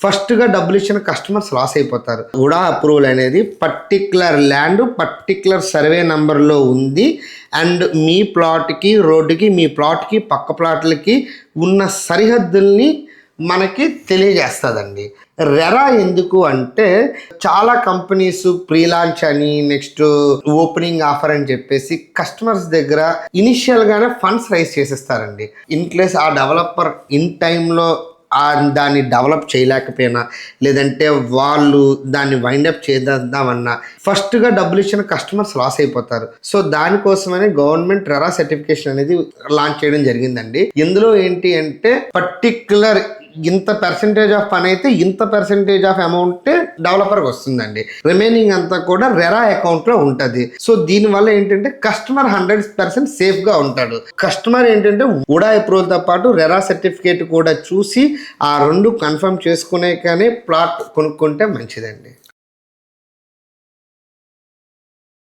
ఫస్ట్గా డబ్బులు ఇచ్చిన కస్టమర్స్ లాస్ అయిపోతారు. ఉడా అప్రూవల్ అనేది పర్టిక్యులర్ ల్యాండ్ పర్టిక్యులర్ సర్వే నంబర్లో ఉంది అండ్ మీ ప్లాట్కి రోడ్డుకి మీ ప్లాట్కి పక్క ప్లాట్లకి ఉన్న సరిహద్దుల్ని మనకి తెలియజేస్తుందండి. రెరా ఎందుకు అంటే చాలా కంపెనీస్ ప్రీ లాంచ్ అని నెక్స్ట్ ఓపెనింగ్ ఆఫర్ అని చెప్పేసి కస్టమర్స్ దగ్గర ఇనిషియల్గానే ఫండ్స్ రైజ్ చేసేస్తారండి. ఇన్ కేస్ ఆ డెవలపర్ ఇన్ టైంలో దాన్ని డెవలప్ చేయలేకపోయినా లేదంటే వాళ్ళు దాన్ని వైండప్ చేద్దామన్నా ఫస్ట్గా డబ్బులు ఇచ్చిన కస్టమర్స్ లాస్ అయిపోతారు. సో దానికోసమని గవర్నమెంట్ రెరా సర్టిఫికేషన్ అనేది లాంచ్ చేయడం జరిగిందండి. ఇందులో ఏంటి అంటే పర్టిక్యులర్ ఇంత పర్సెంటేజ్ ఆఫ్ పని అయితే ఇంత పర్సెంటేజ్ ఆఫ్ అమౌంట్ డెవలపర్కి వస్తుందండి. రిమైనింగ్ అంతా కూడా రెరా అకౌంట్లో ఉంటుంది. సో దీనివల్ల ఏంటంటే కస్టమర్ 100% సేఫ్గా ఉంటాడు. కస్టమర్ ఏంటంటే ఉడా అప్రూవల్తో పాటు రెరా సర్టిఫికేట్ కూడా చూసి ఆ రెండు కన్ఫర్మ్ చేసుకునే కానీ ప్లాట్ కొనుక్కుంటే మంచిదండి.